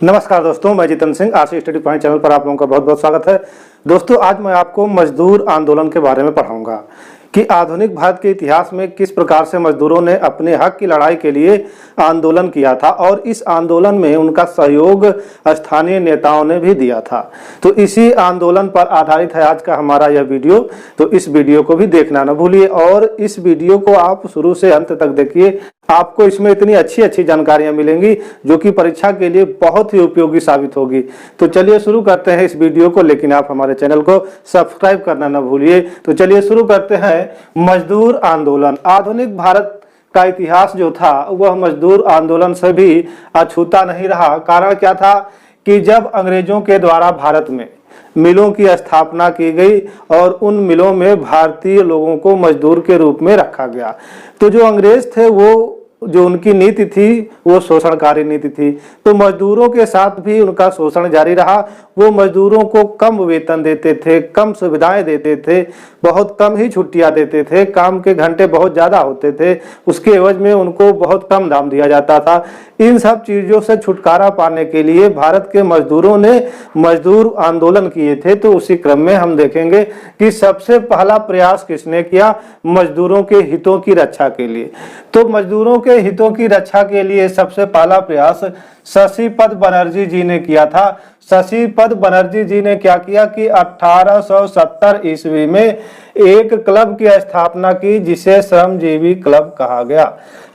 नमस्कार दोस्तों, मैं Jitendra Singh RC study point channel पर आप लोगों का बहुत बहुत स्वागत है। दोस्तों, आज मैं आपको मजदूर आंदोलन के बारे में पढ़ाऊंगा कि आधुनिक भारत के इतिहास में किस प्रकार से मजदूरों ने अपने हक की लड़ाई के लिए आंदोलन किया था और इस आंदोलन में उनका सहयोग स्थानीय नेताओं ने भी दिया था। तो इसी आंदोलन पर आधारित है आज का हमारा यह वीडियो। तो इस वीडियो को भी देखना न भूलिए और इस वीडियो को आप शुरू से अंत तक देखिए। आपको इसमें इतनी अच्छी अच्छी जानकारियां मिलेंगी जो कि परीक्षा के लिए बहुत ही उपयोगी साबित होगी। तो चलिए शुरू करते हैं इस वीडियो को, लेकिन आप हमारे चैनल को सब्सक्राइब करना न भूलिए। तो चलिए शुरू करते हैं। मजदूर आंदोलन। आधुनिक भारत का इतिहास जो था वह मजदूर आंदोलन से भी अछूता नहीं रहा। कारण क्या था कि जब अंग्रेजों के द्वारा भारत में मिलों की स्थापना की गई और उन मिलों में भारतीय लोगों को मजदूर के रूप में रखा गया, तो जो अंग्रेज थे वो जो उनकी नीति थी वो शोषणकारी नीति थी। तो मजदूरों के साथ भी उनका शोषण जारी रहा। वो मजदूरों को कम वेतन देते थे, कम सुविधाएं देते थे, बहुत कम ही छुट्टियां देते थे, काम के घंटे बहुत ज़्यादा होते थे, उसके एवज में उनको बहुत कम दाम दिया जाता था। इन सब चीज़ों से छुटकारा पाने के लिए भारत के मजदूरों ने मजदूर आंदोलन किए थे। तो उसी क्रम में हम देखेंगे कि सबसे पहला प्रयास किसने किया मजदूरों के हितों की रक्षा के लिए। तो मजदूरों के हितों की रक्षा के लिए सबसे पहला प्रयास शशिपद बनर्जी जी ने किया था। शशिपद बनर्जी जी ने क्या किया कि 1870 ईस्वी में एक क्लब की स्थापना की जिसे श्रमजीवी क्लब कहा गया।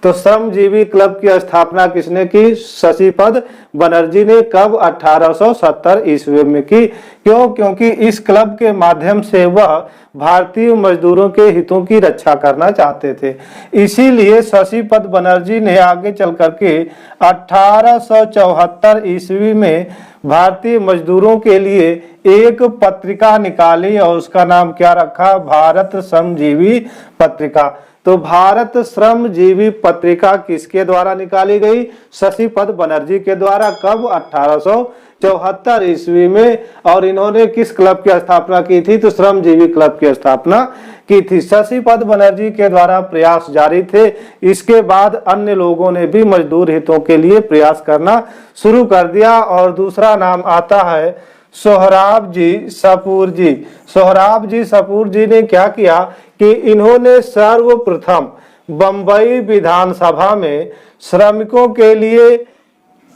तो श्रमजीवी क्लब की स्थापना किसने की? शशिपद बनर्जी ने। कब? 1870 ईस्वी में की। क्यों? क्योंकि इस क्लब के माध्यम से वह भारतीय मजदूरों के हितों की रक्षा करना चाहते थे। इसीलिए शशिपद बनर्जी ने आगे चल करके 1874 ईस्वी में भारतीय मजदूरों के लिए एक पत्रिका निकाली और उसका नाम क्या रखा? भारत श्रमजीवी पत्रिका। तो भारत श्रमजीवी पत्रिका किसके द्वारा निकाली गई? शशिपद बनर्जी के द्वारा। कब? 1874 ईस्वी में। और इन्होंने किस क्लब की स्थापना की थी? तो श्रमजीवी क्लब की स्थापना की थी। शशिपद बनर्जी के द्वारा प्रयास जारी थे। इसके बाद अन्य लोगों ने भी मजदूर हितों के लिए प्रयास करना शुरू कर दिया। और दूसरा नाम आता है सोहराब जी सपूर जी। सोहराब जी सपूर जी ने क्या किया कि इन्होंने सर्वप्रथम बंबई विधानसभा में श्रमिकों के लिए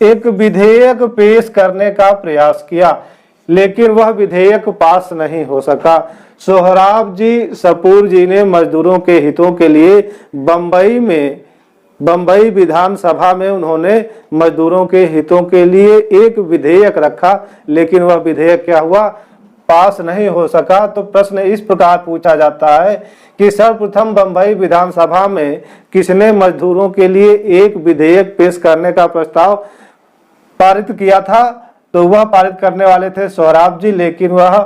एक विधेयक पेश करने का प्रयास किया, लेकिन वह विधेयक पास नहीं हो सका। सोहराब जी सपूर जी ने मजदूरों के हितों के लिए बंबई विधानसभा में उन्होंने मजदूरों के हितों के लिए एक विधेयक रखा, लेकिन वह विधेयक क्या हुआ? पास नहीं हो सका। तो प्रश्न इस प्रकार पूछा जाता है कि सर्वप्रथम बंबई विधानसभा में किसने मजदूरों के लिए एक विधेयक पेश करने का प्रस्ताव पारित किया था? तो वह पारित करने वाले थे सोहराब जी, लेकिन वह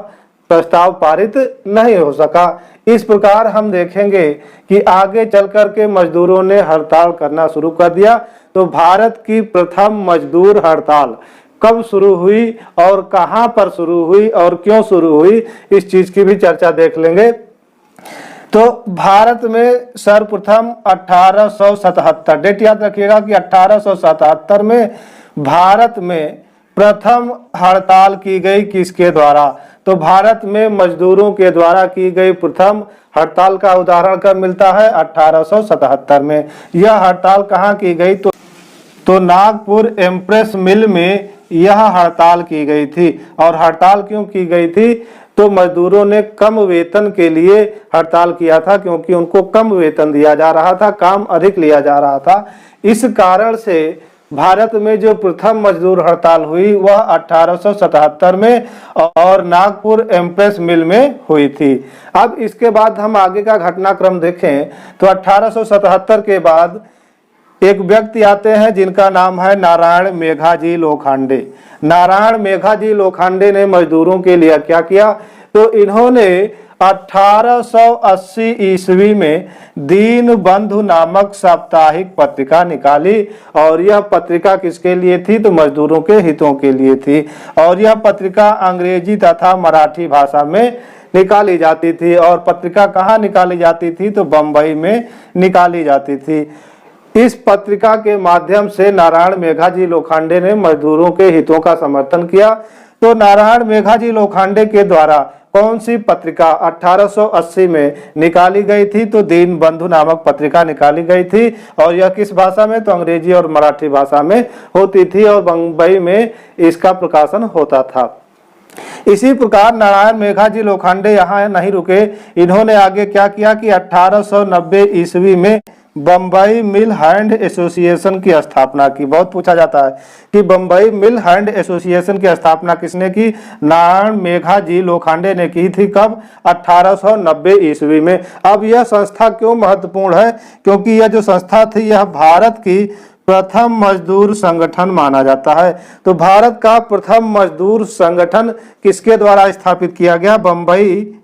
प्रस्ताव पारित नहीं हो सका। इस प्रकार हम देखेंगे कि आगे चल करके मजदूरों ने हड़ताल करना शुरू कर दिया। तो भारत की प्रथम मजदूर हड़ताल कब शुरू हुई और कहां पर शुरू हुई और क्यों शुरू हुई, इस चीज की भी चर्चा देख लेंगे। तो भारत में सर्वप्रथम 1877, डेट याद रखिएगा कि 1877 में भारत में प्रथम हड़ताल की गई। किसके द्वारा? तो भारत में मजदूरों के द्वारा की गई प्रथम हड़ताल का उदाहरण कब मिलता है? 1877 में। यह हड़ताल कहाँ की गई? तो नागपुर एम्प्रेस मिल में यह हड़ताल की गई थी। और हड़ताल क्यों की गई थी? तो मजदूरों ने कम वेतन के लिए हड़ताल किया था, क्योंकि उनको कम वेतन दिया जा रहा था, काम अधिक लिया जा रहा था। इस कारण से भारत में जो प्रथम मजदूर हड़ताल हुई वह 1877 में और नागपुर एम्प्रेस मिल में हुई थी। अब इसके बाद हम आगे का घटनाक्रम देखें तो 1877 के बाद एक व्यक्ति आते हैं जिनका नाम है नारायण मेघाजी लोखंडे। नारायण मेघाजी लोखंडे ने मजदूरों के लिए क्या किया? तो इन्होंने 1880 ईस्वी में दीन बंधु नामक साप्ताहिक पत्रिका निकाली। और यह पत्रिका किसके लिए थी? तो मजदूरों के हितों के लिए थी। और यह पत्रिका अंग्रेजी तथा मराठी भाषा में निकाली जाती थी। और पत्रिका कहाँ निकाली जाती थी? तो बंबई में निकाली जाती थी। इस पत्रिका के माध्यम से नारायण मेघाजी लोखंडे ने मजदूरों के हितों का समर्थन किया। तो नारायण मेघाजी लोखंडे के द्वारा कौन सी पत्रिका 1880 में निकाली गई थी? तो दीन बंधु नामक पत्रिका निकाली गई थी, और यह किस भाषा में? तो अंग्रेजी और मराठी भाषा में होती थी, और बंबई में इसका प्रकाशन होता था। इसी प्रकार नारायण मेघाजी लोखंडे यहाँ नहीं रुके, इन्होंने आगे क्या किया कि 1890 ईस्वी में बम्बई मिल हैंड एसोसिएशन की स्थापना की। बहुत पूछा जाता है कि बम्बई मिल हैंड एसोसिएशन की स्थापना किसने की? नारायण मेघाजी लोखंडे ने की थी। कब? 1890 ईस्वी में। अब यह संस्था क्यों महत्वपूर्ण है? क्योंकि यह जो संस्था थी यह भारत की प्रथम मजदूर संगठन माना जाता है। तो भारत का प्रथम मजदूर संगठन किसके द्वारा स्थापित किया गया? बम्बई,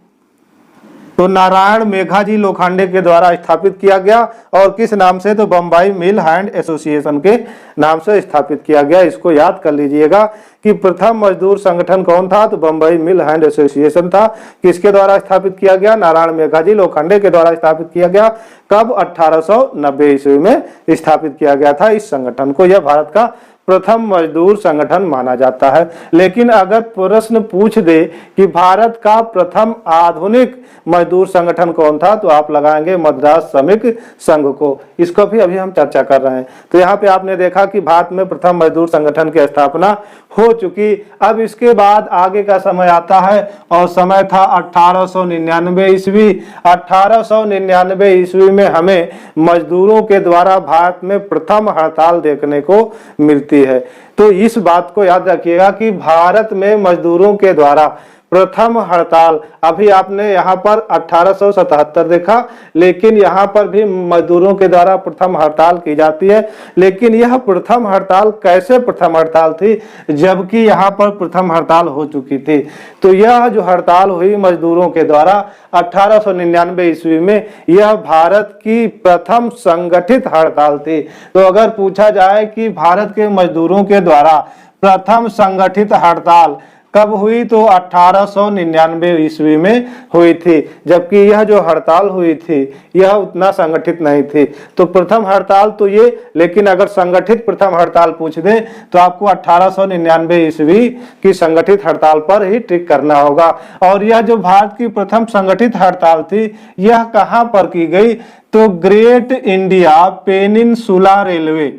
तो नारायण मेघाजी लोखंडे के द्वारा स्थापित किया गया। और किस नाम से? तो बम्बई मिल हैंड एसोसिएशन के नाम से स्थापित किया गया। इसको याद कर लीजिएगा कि प्रथम मजदूर संगठन कौन था? तो बम्बई मिल हैंड एसोसिएशन था। किसके द्वारा स्थापित किया गया? नारायण मेघाजी लोखंडे के द्वारा स्थापित किया गया। कब? 1890 ईस्वी में स्थापित किया गया था इस संगठन को। यह भारत का प्रथम मजदूर संगठन माना जाता है। लेकिन अगर प्रश्न पूछ दे कि भारत का प्रथम आधुनिक मजदूर संगठन कौन था, तो आप लगाएंगे मद्रास श्रमिक संघ को। इसको भी अभी हम चर्चा कर रहे हैं। तो यहाँ पे आपने देखा कि भारत में प्रथम मजदूर संगठन की स्थापना हो चुकी। अब इसके बाद आगे का समय आता है, और समय था 1899 ईस्वी। 1899 ईस्वी में हमें मजदूरों के द्वारा भारत में प्रथम हड़ताल देखने को मिलती है। तो इस बात को याद रखिएगा कि भारत में मजदूरों के द्वारा प्रथम हड़ताल, अभी आपने यहाँ पर 1877 देखा, लेकिन यहाँ पर भी मजदूरों के द्वारा प्रथम हड़ताल की जाती है। लेकिन यह प्रथम हड़ताल कैसे प्रथम हड़ताल थी, जबकि यहाँ पर प्रथम हड़ताल हो चुकी थी? तो यह जो हड़ताल हुई मजदूरों के द्वारा 1899 ईस्वी में, यह भारत की प्रथम संगठित हड़ताल थी। तो अगर पूछा जाए कि भारत के मजदूरों के द्वारा प्रथम संगठित हड़ताल कब हुई, तो 1899 ईस्वी में हुई थी। जबकि यह जो हड़ताल हुई थी यह उतना संगठित नहीं थी। तो प्रथम हड़ताल तो ये, लेकिन अगर संगठित प्रथम हड़ताल पूछ दे तो आपको 1899 ईस्वी की संगठित हड़ताल पर ही टिक करना होगा। और यह जो भारत की प्रथम संगठित हड़ताल थी यह कहाँ पर की गई? तो great India peninsula railway,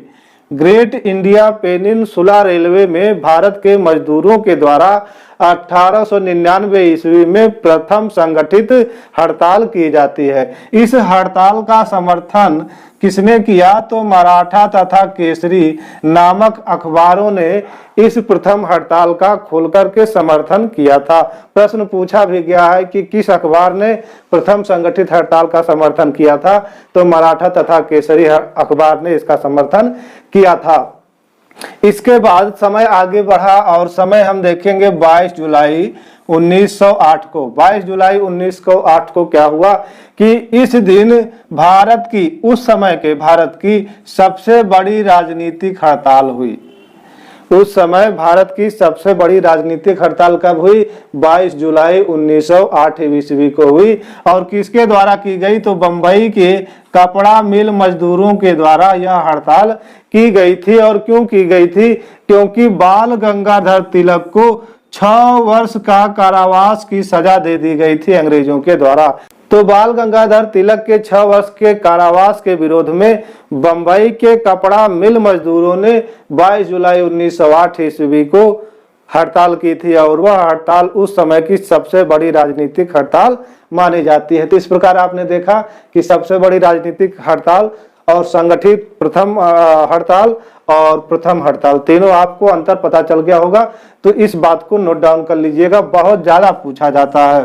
great India peninsula railway में भारत के मजदूरों के द्वारा 1899 ईस्वी में प्रथम संगठित हड़ताल की जाती है। इस हड़ताल का समर्थन किसने किया? तो मराठा तथा केसरी नामक अखबारों ने इस प्रथम हड़ताल का खुलकर के समर्थन किया था। प्रश्न पूछा भी गया है कि किस अखबार ने प्रथम संगठित हड़ताल का समर्थन किया था? तो मराठा तथा केसरी अखबार ने इसका समर्थन किया था। इसके बाद समय आगे बढ़ा, और समय हम देखेंगे 22 जुलाई 1908 को। 22 जुलाई 1908 को क्या हुआ कि इस दिन भारत की, उस समय के भारत की सबसे बड़ी राजनीतिक हड़ताल हुई। उस समय भारत की सबसे बड़ी राजनीतिक हड़ताल कब हुई? 22 जुलाई 1908 ईस्वी को हुई। और किसके द्वारा की गई? तो बंबई के कपड़ा मिल मजदूरों के द्वारा यह हड़ताल की गई थी। और क्यों की गई थी? क्योंकि बाल गंगाधर तिलक को 6 वर्ष का कारावास की सजा दे दी गई थी अंग्रेजों के द्वारा। तो बाल गंगाधर तिलक के 6 वर्ष के कारावास के विरोध में बंबई के कपड़ा मिल मजदूरों ने 22 जुलाई 1908 ईस्वी को हड़ताल की थी। और वह हड़ताल उस समय की सबसे बड़ी राजनीतिक हड़ताल मानी जाती है। तो इस प्रकार आपने देखा कि सबसे बड़ी राजनीतिक हड़ताल और संगठित प्रथम हड़ताल और प्रथम हड़ताल, तीनों आपको अंतर पता चल गया होगा। तो इस बात को नोट डाउन कर लीजिएगा, बहुत ज्यादा पूछा जाता है।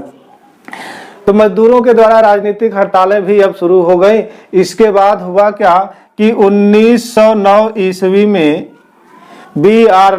तो मजदूरों के द्वारा राजनीतिक हड़तालें भी अब शुरू हो गई। इसके बाद हुआ क्या कि 1909 ईस्वी में बी आर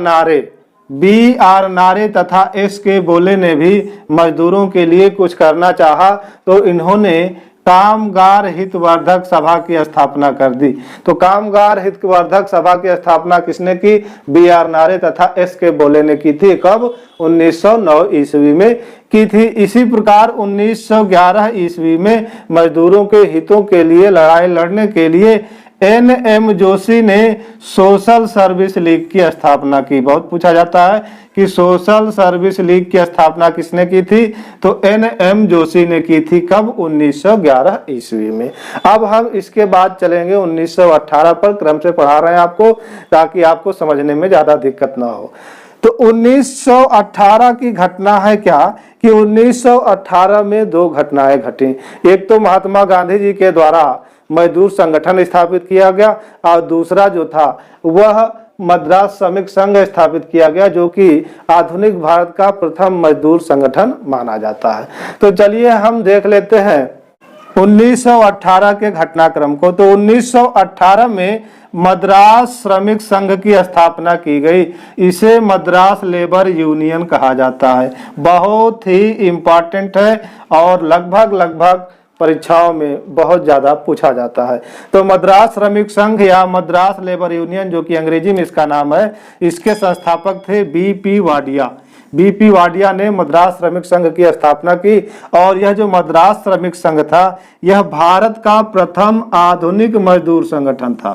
नारे तथा एस के बोले ने भी मजदूरों के लिए कुछ करना चाहा। तो इन्होंने कामगार हितवर्धक सभा की स्थापना कर दी। तो कामगार हितवर्धक सभा की स्थापना किसने की? बी आर नारे तथा एस के बोले ने की थी। कब? 1909 ईस्वी में की थी। इसी प्रकार 1911 ईस्वी में मजदूरों के हितों के लिए लड़ाई लड़ने के लिए एन.एम. जोशी ने सोशल सर्विस लीग की स्थापना की। बहुत पूछा जाता है कि सोशल सर्विस लीग की स्थापना किसने की थी, तो एन.एम. जोशी ने की थी। कब? 1911 ईस्वी में। अब हम इसके बाद चलेंगे 1918 पर, क्रम से पढ़ा रहे हैं आपको ताकि आपको समझने में ज्यादा दिक्कत ना हो। तो 1918 की घटना है क्या कि 1918 में दो घटनाएं घटी। एक तो महात्मा गांधी जी के द्वारा मजदूर संगठन स्थापित किया गया और दूसरा जो था वह मद्रास श्रमिक संघ स्थापित किया गया, जो कि आधुनिक भारत का प्रथम मजदूर संगठन माना जाता है। तो चलिए हम देख लेते हैं 1918 के घटनाक्रम को। तो 1918 में मद्रास श्रमिक संघ की स्थापना की गई। इसे मद्रास लेबर यूनियन कहा जाता है। बहुत ही इंपॉर्टेंट है और लगभग परीक्षाओं में बहुत ज्यादा पूछा जाता है। तो मद्रास श्रमिक संघ या मद्रास लेबर यूनियन, जो कि अंग्रेजी में इसका नाम है, इसके संस्थापक थे बीपी वाडिया। बीपी वाडिया ने मद्रास श्रमिक संघ की स्थापना की और यह जो मद्रास श्रमिक संघ था यह भारत का प्रथम आधुनिक मजदूर संगठन था।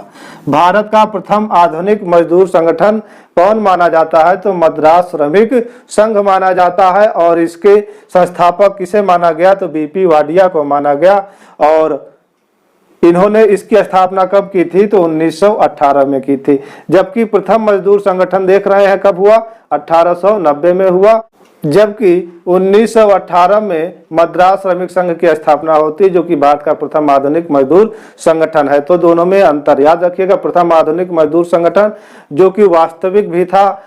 भारत का प्रथम आधुनिक मजदूर संगठन कौन माना जाता है, तो मद्रास श्रमिक संघ माना जाता है। और इसके संस्थापक किसे माना गया, तो बीपी वाडिया को माना गया। और इन्होंने इसकी स्थापना कब की थी, तो 1918 में की थी। जबकि प्रथम मजदूर संगठन देख रहे हैं कब हुआ, 1890 में हुआ। जबकि 1918 में मद्रास श्रमिक संघ की स्थापना होती है, जो कि भारत का प्रथम आधुनिक मजदूर संगठन है। तो दोनों में अंतर याद रखिएगा। प्रथम आधुनिक मजदूर संगठन जो कि वास्तविक भी था,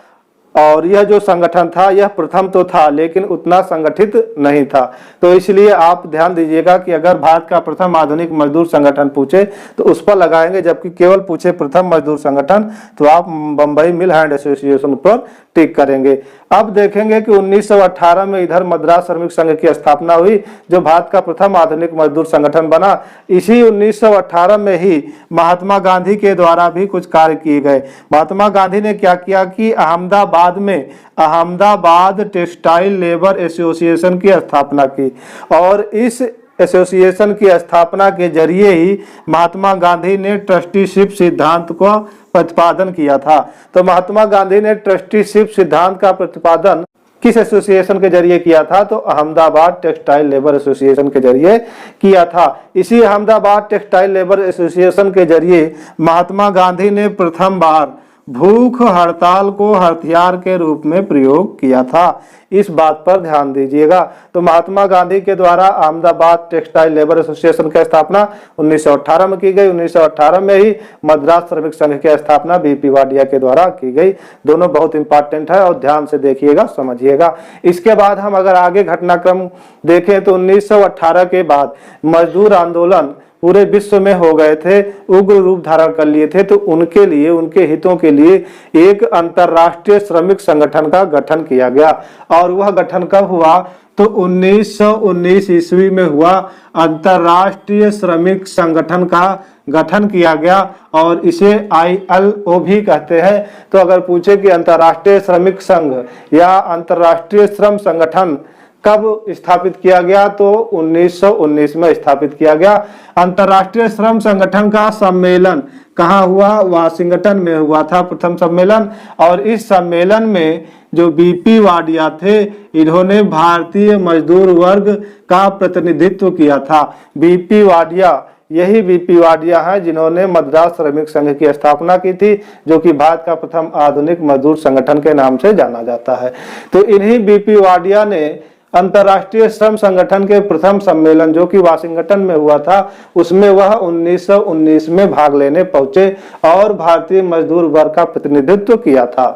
और यह जो संगठन था यह प्रथम तो था लेकिन उतना संगठित नहीं था। तो इसलिए आप ध्यान दीजिएगा कि अगर भारत का प्रथम आधुनिक मजदूर संगठन पूछे तो उस पर लगाएंगे, जबकि केवल पूछे प्रथम मजदूर संगठन तो आप बंबई मिल हैंड एसोसिएशन पर टिक करेंगे। अब देखेंगे कि 1918 में इधर मद्रास श्रमिक संघ की स्थापना हुई, जो भारत का प्रथम आधुनिक मजदूर संगठन बना। इसी 1918 में ही महात्मा गांधी के द्वारा भी कुछ कार्य किए गए। महात्मा गांधी ने क्या किया कि अहमदाबाद में अहमदाबाद टेक्सटाइल लेबर एसोसिएशन की स्थापना की, और इस एसोसिएशन की स्थापना के जरिए ही महात्मा गांधी ने ट्रस्टीशिप सिद्धांत को प्रतिपादन किया था। तो महात्मा गांधी ने ट्रस्टीशिप सिद्धांत का प्रतिपादन किस एसोसिएशन के जरिए किया था, तो अहमदाबाद टेक्सटाइल लेबर एसोसिएशन के जरिए किया था। इसी अहमदाबाद टेक्सटाइल लेबर एसोसिएशन के जरिए महात्मा गांधी ने प्रथम बार भूख हड़ताल को हथियार के रूप में प्रयोग किया था। इस बात पर ध्यान दीजिएगा। तो महात्मा गांधी के द्वारा अहमदाबाद टेक्सटाइल लेबर एसोसिएशन की स्थापना 1918 में की गई। 1918 में ही मद्रास श्रमिक संघ की स्थापना बीपी वाडिया के द्वारा की गई। दोनों बहुत इंपॉर्टेंट है और ध्यान से देखिएगा, समझिएगा। इसके बाद हम अगर आगे घटनाक्रम देखें तो 1918 के बाद मजदूर आंदोलन पूरे विश्व में हो गए थे, उग्र रूप धारण कर लिए थे। तो उनके लिए, उनके हितों के लिए एक अंतरराष्ट्रीय श्रमिक संगठन का गठन किया गया। और वह गठन कब हुआ, तो 1919 ईस्वी में हुआ। अंतरराष्ट्रीय श्रमिक संगठन का गठन किया गया और इसे ILO भी कहते हैं। तो अगर पूछे कि अंतरराष्ट्रीय श्रमिक संघ या अंतरराष्ट्रीय श्रम संगठन कब स्थापित किया गया, तो 1919 में स्थापित किया गया। अंतरराष्ट्रीय श्रम संगठन का सम्मेलन कहाँ हुआ, वाशिंगटन में हुआ था प्रथम सम्मेलन। और इस सम्मेलन में जो बीपी वाडिया थे, इन्होंने भारतीय मजदूर वर्ग का प्रतिनिधित्व किया था। बीपी वाडिया, यही बीपी वाडिया है जिन्होंने मद्रास श्रमिक संघ की स्थापना की थी, जो कि भारत का प्रथम आधुनिक मजदूर संगठन के नाम से जाना जाता है। तो इन्हीं बीपी वाडिया ने अंतरराष्ट्रीय श्रम संगठन के प्रथम सम्मेलन जो कि वाशिंगटन में हुआ था, उसमें वह 1919 में भाग लेने पहुंचे और भारतीय मजदूर वर्ग का प्रतिनिधित्व किया था।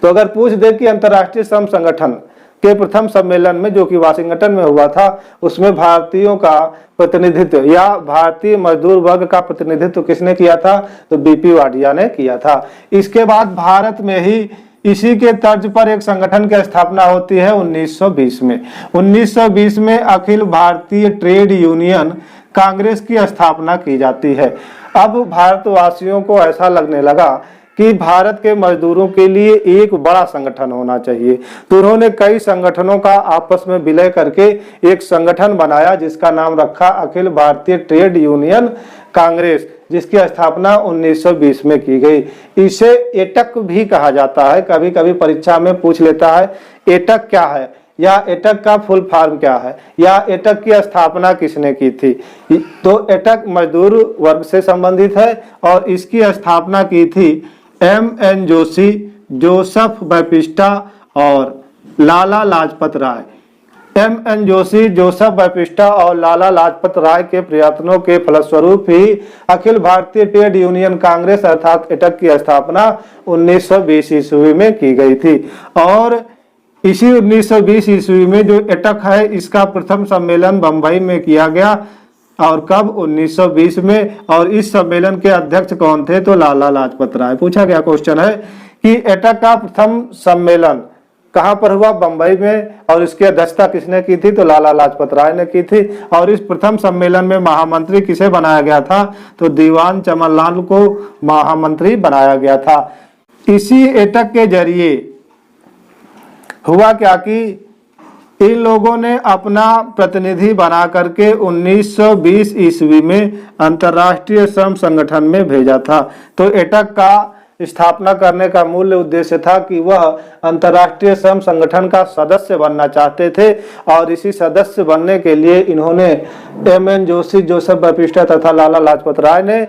तो अगर पूछ दे कि अंतरराष्ट्रीय श्रम संगठन के प्रथम सम्मेलन में जो कि वाशिंगटन में हुआ था, उसमें भारतीयों का प्रतिनिधित्व या भारतीय मजदूर वर्ग का प्रतिनिधित्व किसने किया था, तो बीपी वाडिया ने किया था। इसके बाद भारत में ही इसी के तर्ज पर एक संगठन की स्थापना होती है 1920 में। 1920 में अखिल भारतीय ट्रेड यूनियन कांग्रेस की स्थापना की जाती है। अब भारतवासियों को ऐसा लगने लगा कि भारत के मजदूरों के लिए एक बड़ा संगठन होना चाहिए, तो उन्होंने कई संगठनों का आपस में विलय करके एक संगठन बनाया जिसका नाम रखा अखिल भारतीय ट्रेड यूनियन कांग्रेस, जिसकी स्थापना 1920 में की गई। इसे एटक भी कहा जाता है। कभी कभी परीक्षा में पूछ लेता है एटक क्या है, या एटक का फुल फॉर्म क्या है, या एटक की स्थापना किसने की थी। तो एटक मजदूर वर्ग से संबंधित है और इसकी स्थापना की थी M.N. जोशी, जोसेफ बैप्टिस्टा और Lala Lajpat Rai. M.N. Joshi, Joseph Baptista और लाला लाजपत राय के प्रयत्नों के फलस्वरूप ही अखिल भारतीय ट्रेड यूनियन कांग्रेस अर्थात एटक की स्थापना 1920 ईस्वी में की गई थी। और इसी 1920 ईस्वी में जो एटक है इसका प्रथम सम्मेलन बंबई में किया गया। और कब? 1920 में। और इस सम्मेलन के अध्यक्ष कौन थे? तो लाला लाजपत राय। पूछा गया क्वेश्चन है कि एटक का प्रथम सम्मेलन कहां पर हुआ? बंबई में। और इसकी अध्यक्षता किसने की थी? तो लाला लाजपत राय ने की थी। और इस प्रथम सम्मेलन में महामंत्री किसे बनाया गया था? तो दीवान चमनलाल को महामंत्री बनाया गया था। इसी एटक के जरिए हुआ क्या कि इन लोगों ने अपना प्रतिनिधि बना करके 1920 ईस्वी में अंतर्राष्ट्रीय श्रम संगठन में भेजा था। तो एटक का स्थापना करने का मूल उद्देश्य था कि वह अंतर्राष्ट्रीय श्रम संगठन का सदस्य बनना चाहते थे। और इसी सदस्य बनने के लिए इन्होंने M.N. जोशी, जोसेफ बैप्टिस्टा तथा लाला लाजपत राय ने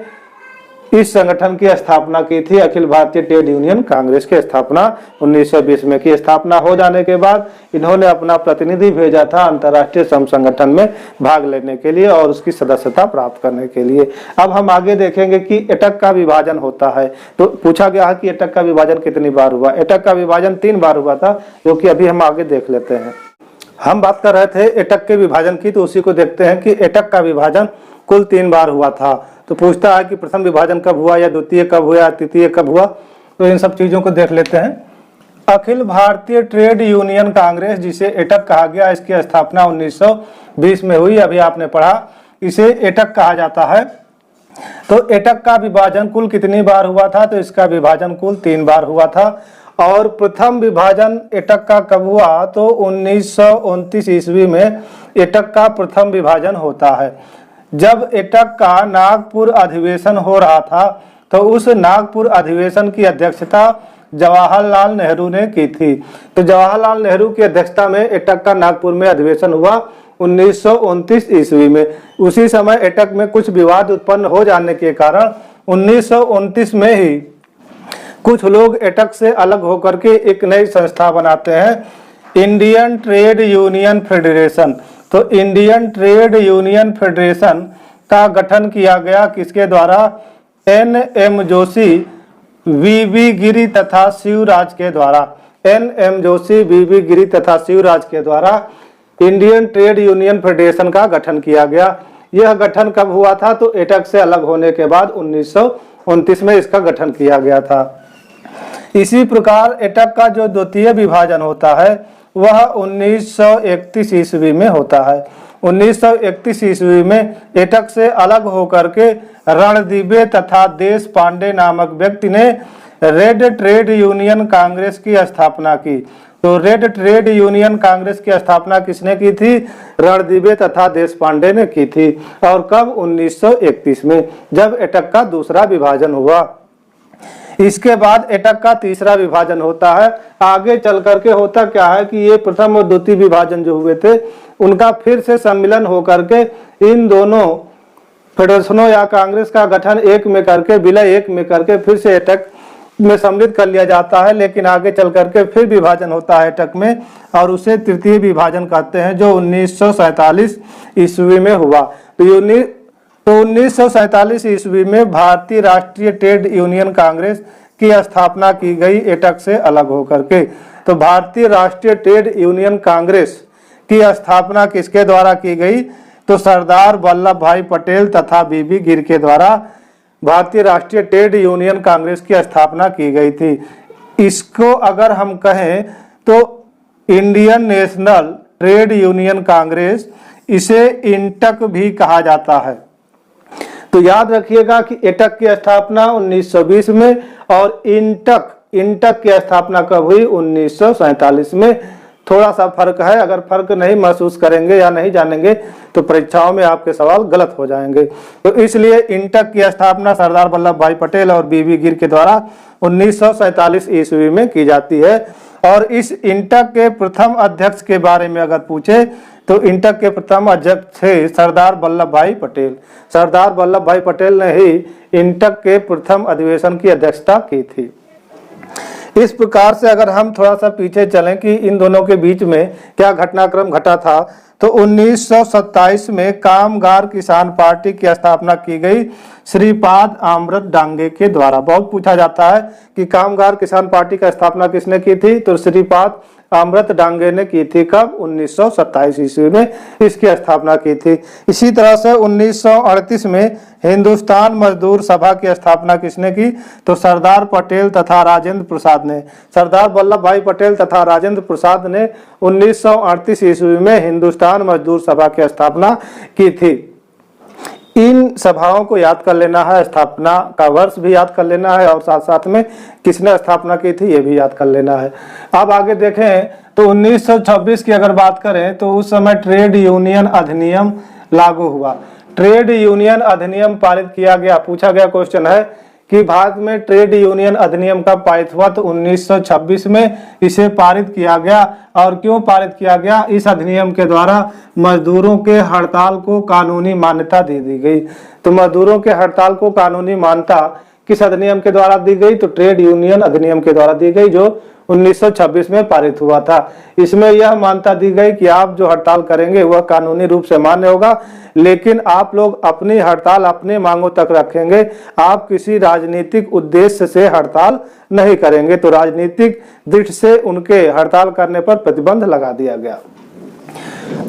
इस संगठन की स्थापना की थी। अखिल भारतीय ट्रेड यूनियन कांग्रेस की स्थापना 1920 में की। स्थापना हो जाने के बाद इन्होंने अपना प्रतिनिधि भेजा था अंतर्राष्ट्रीय श्रम संगठन में भाग लेने के लिए और उसकी सदस्यता प्राप्त करने के लिए। अब हम आगे देखेंगे कि एटक का विभाजन होता है। तो पूछा गया है कि एटक का विभाजन कितनी बार हुआ? एटक का विभाजन 3 बार हुआ था, जो कि अभी हम आगे देख लेते हैं। हम बात कर रहे थे एटक के विभाजन की, तो उसी को देखते हैं कि एटक का विभाजन कुल 3 बार हुआ था। तो पूछता है कि प्रथम विभाजन कब हुआ, या द्वितीय कब हुआ, या तृतीय कब हुआ। तो इन सब चीजों को देख लेते हैं। अखिल भारतीय ट्रेड यूनियन कांग्रेस, जिसे एटक कहा गया, इसकी स्थापना 1920 में हुई। अभी आपने पढ़ा, इसे एटक कहा जाता है। तो एटक का विभाजन कुल कितनी बार हुआ था? तो इसका विभाजन कुल 3 बार हुआ था। और प्रथम विभाजन एटक का कब हुआ? तो 1929 ईस्वी में एटक का प्रथम विभाजन होता है। जब एटक का नागपुर अधिवेशन हो रहा था, तो उस नागपुर अधिवेशन की अध्यक्षता जवाहरलाल नेहरू ने की थी। तो जवाहरलाल नेहरू की अध्यक्षता में एटक का नागपुर में अधिवेशन हुआ 1929 ईस्वी में। उसी समय एटक में कुछ विवाद उत्पन्न हो जाने के कारण 1929 में ही कुछ लोग एटक से अलग होकर के एक नई संस्था बनाते हैं, इंडियन ट्रेड यूनियन फेडरेशन। तो इंडियन ट्रेड यूनियन फेडरेशन का गठन किया गया किसके द्वारा? N.M. जोशी, V.B. गिरी तथा शिवराज के द्वारा। N.M. जोशी, V.B. गिरी तथा शिवराज के द्वारा इंडियन ट्रेड यूनियन फेडरेशन का गठन किया गया। यह गठन कब हुआ था? तो एटक से अलग होने के बाद 1929 में इसका गठन किया गया था। इसी प्रकार एटक का जो द्वितीय विभाजन होता है वह 1931 ईस्वी में होता है। 1931 ईस्वी में एटक से अलग होकर के रणदीबे तथा देश पांडे नामक व्यक्ति ने रेड ट्रेड यूनियन कांग्रेस की स्थापना की। तो रेड ट्रेड यूनियन कांग्रेस की स्थापना किसने की थी? रणदीबे तथा देश पांडे ने की थी। और कब? 1931 में, जब एटक का दूसरा विभाजन हुआ। इसके बाद एटक का तीसरा विभाजन होता है। आगे चल करके होता क्या है कि ये प्रथम और द्वितीय विभाजन जो हुए थे उनका फिर से सम्मिलन होकर के इन दोनों फेडरेशनों या कांग्रेस का गठन एक में करके, विलय एक में करके फिर से एटक में सम्मिलित कर लिया जाता है। लेकिन आगे चल करके फिर विभाजन होता है एटक में, और उसे तृतीय विभाजन कहते हैं, जो 1947 ईस्वी में हुआ। तो 1947 ईस्वी में भारतीय राष्ट्रीय ट्रेड यूनियन कांग्रेस की स्थापना की गई एटक से अलग होकर के। तो भारतीय राष्ट्रीय ट्रेड यूनियन कांग्रेस की स्थापना किसके द्वारा की गई? तो सरदार वल्लभ भाई पटेल तथा B.B. गिर के द्वारा भारतीय राष्ट्रीय ट्रेड यूनियन कांग्रेस की स्थापना की गई थी। इसको अगर हम कहें तो Indian national trade union Congress, इसे इंटक भी कहा जाता है। तो याद रखिएगा कि एटक की स्थापना 1920 में और इंटक की स्थापना कब हुई? 1947 में। थोड़ा सा फर्क है। अगर फर्क नहीं महसूस करेंगे या नहीं जानेंगे तो परीक्षाओं में आपके सवाल गलत हो जाएंगे। तो इसलिए इंटक की स्थापना सरदार वल्लभ भाई पटेल और बीबी गिर के द्वारा 1947 ईस्वी में की जाती है। और इस इंटक के प्रथम अध्यक्ष के बारे में अगर पूछे तो इंटक के प्रथम अध्यक्ष थे सरदार वल्लभ भाई पटेल। सरदार वल्लभ भाई पटेल ने ही इंटक के प्रथम अधिवेशन की अध्यक्षता की थी। इस प्रकार से अगर हम थोड़ा सा पीछे चलें कि इन दोनों के बीच में क्या घटनाक्रम घटा था, तो 1927 में कामगार किसान पार्टी की स्थापना की गई श्रीपाद अमृत डांगे के द्वारा। बहुत पूछा जाता है कि कामगार किसान पार्टी का स्थापना किसने की थी, तो श्रीपाद अमृत डांगे ने की थी। कब? 1927 ईस्वी में इसकी स्थापना की थी। इसी तरह से 1938 में हिंदुस्तान मजदूर सभा की स्थापना किसने की, तो सरदार पटेल तथा राजेंद्र प्रसाद ने। सरदार वल्लभ भाई पटेल तथा राजेंद्र प्रसाद ने 1938 ईस्वी में हिंदुस्तान मजदूर सभा की स्थापना की थी। इन सभाओं को याद कर लेना है, स्थापना का वर्ष भी याद कर लेना है और साथ साथ में किसने स्थापना की थी ये भी याद कर लेना है। अब आगे देखें तो 1926 की अगर बात करें तो उस समय ट्रेड यूनियन अधिनियम लागू हुआ। ट्रेड यूनियन अधिनियम पारित किया गया। पूछा गया क्वेश्चन है कि भारत में ट्रेड यूनियन अधिनियम कब पारित हुआ, तो 1926 में इसे पारित किया गया। और क्यों पारित किया गया? इस अधिनियम के द्वारा मजदूरों के हड़ताल को कानूनी मान्यता दे दी गई। तो मजदूरों के हड़ताल को कानूनी मान्यता किस अधिनियम के द्वारा दी गई, तो ट्रेड यूनियन अधिनियम के द्वारा दी गई, जो 1926 में पारित हुआ था। इसमें यह मान्यता दी गई कि आप जो हड़ताल करेंगे वह कानूनी रूप से मान्य होगा, लेकिन आप लोग अपनी हड़ताल अपने मांगों तक रखेंगे, आप किसी राजनीतिक उद्देश्य से हड़ताल नहीं करेंगे। तो राजनीतिक दृष्टि से उनके हड़ताल करने पर प्रतिबंध लगा दिया गया।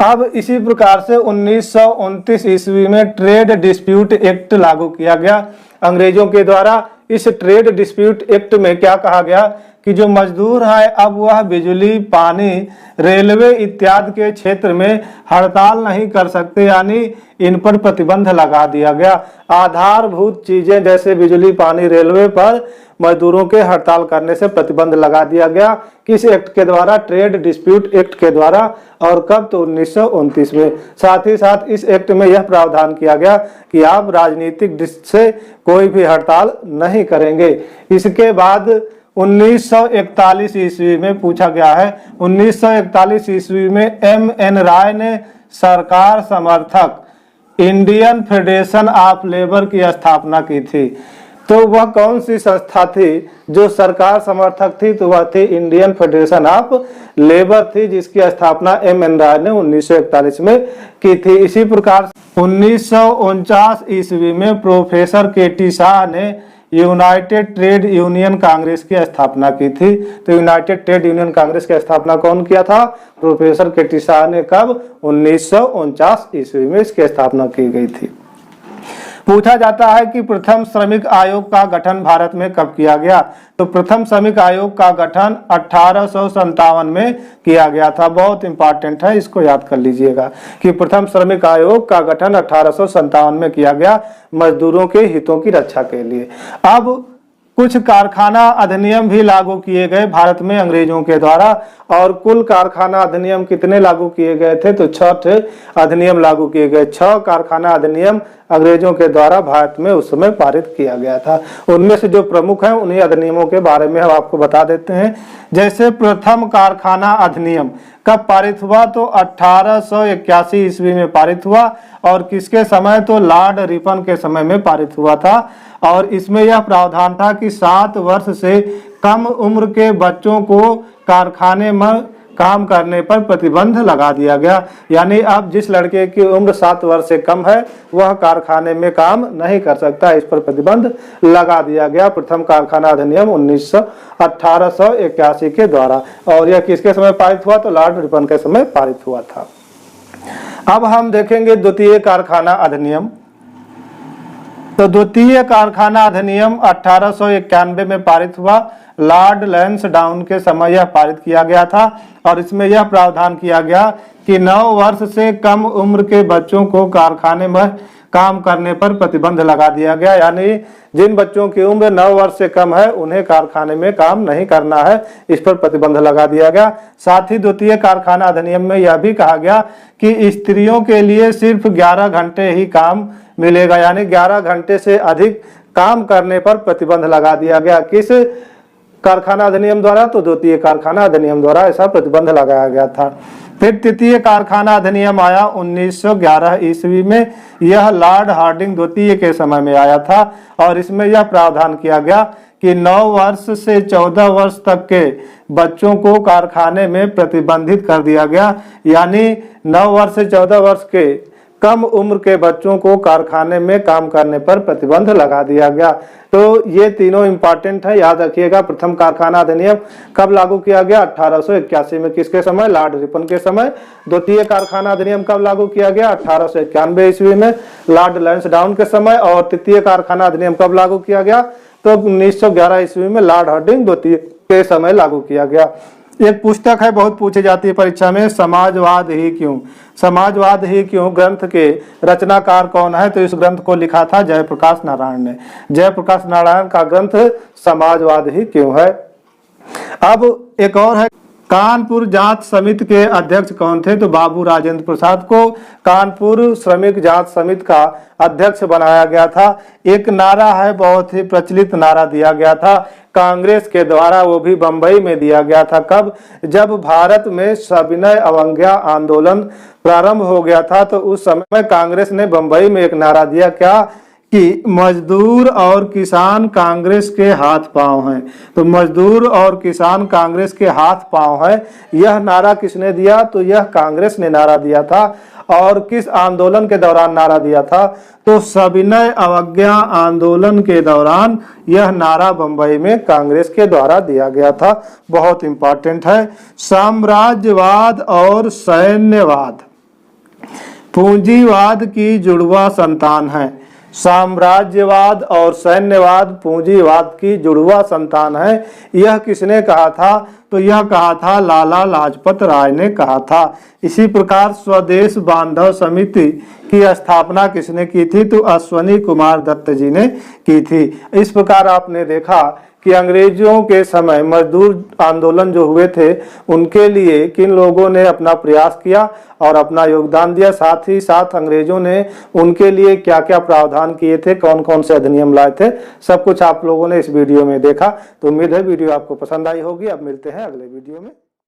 अब इसी प्रकार से 1929 ईस्वी में ट्रेड डिस्प्यूट एक्ट लागू किया गया अंग्रेजों के द्वारा। इस ट्रेड डिस्प्यूट एक्ट में क्या कहा गया कि जो मजदूर है अब वह बिजली, पानी, रेलवे इत्यादि के क्षेत्र में हड़ताल नहीं कर सकते, यानी इन पर प्रतिबंध लगा दिया गया। आधारभूत चीजें जैसे बिजली, पानी, रेलवे पर मजदूरों के हड़ताल करने से प्रतिबंध लगा दिया गया। किस एक्ट के द्वारा? ट्रेड डिस्प्यूट एक्ट के द्वारा। और कब? तो 1929 में। साथ ही साथ इस एक्ट में यह प्रावधान किया गया कि आप राजनीतिक दृष्टि से कोई भी हड़ताल नहीं करेंगे। इसके बाद 1941 ईस्वी में पूछा गया है, 1941 ईस्वी में M.N. राय ने सरकार समर्थक इंडियन फेडरेशन ऑफ लेबर की स्थापना की थी। तो वह कौन सी संस्था थी जो सरकार समर्थक थी, तो वह थी इंडियन फेडरेशन ऑफ लेबर थी, जिसकी स्थापना M.N. राय ने 1941 में की थी। इसी प्रकार 1949 ईस्वी में प्रोफेसर KT शाह ने यूनाइटेड ट्रेड यूनियन कांग्रेस की स्थापना की थी। तो यूनाइटेड ट्रेड यूनियन कांग्रेस की स्थापना कौन किया था? प्रोफेसर KT शाह ने। कब? 1949 ईस्वी में इसकी स्थापना की गई थी। पूछा जाता है कि प्रथम श्रमिक आयोग का गठन भारत में कब किया गया, तो प्रथम श्रमिक आयोग का गठन 1857 में किया गया था। बहुत इंपॉर्टेंट है, इसको याद कर लीजिएगा कि प्रथम श्रमिक आयोग का गठन 1857 में किया गया मजदूरों के हितों की रक्षा के लिए। अब कुछ कारखाना अधिनियम भी लागू किए गए भारत में अंग्रेजों के द्वारा। और कुल कारखाना अधिनियम कितने लागू किए गए थे, तो 6 अधिनियम लागू किए गए। 6 कारखाना अधिनियम अंग्रेजों के द्वारा भारत में उस समय पारित किया गया था। उनमें से जो प्रमुख हैं उन्हीं अधिनियमों के बारे में हम आपको बता देते हैं। जैसे प्रथम कारखाना अधिनियम कब पारित हुआ, तो 1881 ईस्वी में पारित हुआ। और किसके समय, तो लॉर्ड रिपन के समय में पारित हुआ था। और इसमें यह प्रावधान था कि 7 वर्ष से कम उम्र के बच्चों को कारखाने में काम करने पर प्रतिबंध लगा दिया गया। यानी अब जिस लड़के की उम्र 7 वर्ष से कम है वह कारखाने में काम नहीं कर सकता, इस पर प्रतिबंध लगा दिया गया। प्रथम कारखाना अधिनियम 1881 के द्वारा। और यह किसके समय पारित हुआ, तो लॉर्ड रिपन के समय पारित हुआ था। अब हम देखेंगे द्वितीय कारखाना अधिनियम। तो द्वितीय कारखाना अधिनियम 1891 में पारित हुआ। लॉर्ड लैंसडाउन के समय यह पारित किया गया था। और इसमें यह प्रावधान किया गया कि 9 वर्ष से कम उम्र के बच्चों को कारखाने में काम करने पर प्रतिबंध लगा दिया गया। यानी जिन बच्चों की उम्र 9 वर्ष से कम है उन्हें कारखाने में काम नहीं करना है, इस पर प्रतिबंध लगा दिया गया। साथ ही द्वितीय कारखाना अधिनियम में यह भी कहा गया कि स्त्रियों के लिए सिर्फ 11 घंटे ही काम मिलेगा, यानी 11 घंटे से अधिक काम करने पर प्रतिबंध लगा दिया गया। किस कारखाना अधिनियम द्वारा? तो द्वितीय कारखाना अधिनियम द्वारा ऐसा प्रतिबंध लगाया गया था। फिर तृतीय कारखाना अधिनियम आया 1911 ईस्वी में। यह लॉर्ड हार्डिंग द्वितीय के समय में आया था और इसमें यह प्रावधान किया गया कि 9 वर्ष से 14 वर्ष तक के बच्चों को कारखाने में प्रतिबंधित कर दिया गया, यानी 9 वर्ष से 14 वर्ष के कम उम्र के बच्चों को कारखाने में काम करने पर प्रतिबंध लगा दिया गया। तो ये तीनों इंपॉर्टेंट है, याद रखिएगा। प्रथम कारखाना अधिनियम कब लागू किया गया? 1881 में। किसके समय? लॉर्ड रिपन के समय। द्वितीय कारखाना अधिनियम कब लागू किया गया? 1891 ईस्वी में, लॉर्ड लैंसडाउन के समय। और तृतीय कारखाना अधिनियम कब लागू किया गया? तो 1911 ईस्वी में लॉर्ड हार्डिंग द्वितीय के समय लागू किया गया। एक पुस्तक है, बहुत पूछी जाती है परीक्षा में, समाजवाद ही क्यों। समाजवाद ही क्यों ग्रंथ के रचनाकार कौन है? तो इस ग्रंथ को लिखा था जयप्रकाश नारायण ने। जयप्रकाश नारायण का ग्रंथ समाजवाद ही क्यों है। अब एक और है, कानपुर जांच समिति के अध्यक्ष कौन थे? तो बाबू राजेंद्र प्रसाद को कानपुर श्रमिक जांच समिति का अध्यक्ष बनाया गया था। एक नारा है, बहुत ही प्रचलित नारा दिया गया था कांग्रेस के द्वारा, वो भी बंबई में दिया गया था। कब? जब भारत में सविनय अवज्ञा आंदोलन प्रारंभ हो गया था, तो उस समय कांग्रेस ने बंबई में एक नारा दिया, क्या कि मजदूर और किसान कांग्रेस के हाथ पांव हैं। तो मजदूर और किसान कांग्रेस के हाथ पांव हैं, यह नारा किसने दिया? तो यह कांग्रेस ने नारा दिया था। और किस आंदोलन के दौरान नारा दिया था? तो सविनय अवज्ञा आंदोलन के दौरान यह नारा बंबई में कांग्रेस के द्वारा दिया गया था। बहुत इंपॉर्टेंट है। साम्राज्यवाद और सैन्यवाद पूंजीवाद की जुड़वा संतान है। साम्राज्यवाद और सैन्यवाद पूंजीवाद की जुड़वा संतान है। यह किसने कहा था? तो यह कहा था लाला लाजपत राय ने कहा था। इसी प्रकार स्वदेश बांधव समिति की स्थापना किसने की थी? तो अश्वनी कुमार दत्त जी ने की थी। इस प्रकार आपने देखा कि अंग्रेजों के समय मजदूर आंदोलन जो हुए थे उनके लिए किन लोगों ने अपना प्रयास किया और अपना योगदान दिया, साथ ही साथ अंग्रेजों ने उनके लिए क्या क्या प्रावधान किए थे, कौन कौन से अधिनियम लाए थे, सब कुछ आप लोगों ने इस वीडियो में देखा। तो उम्मीद है वीडियो आपको पसंद आई होगी। अब मिलते हैं अगले वीडियो में।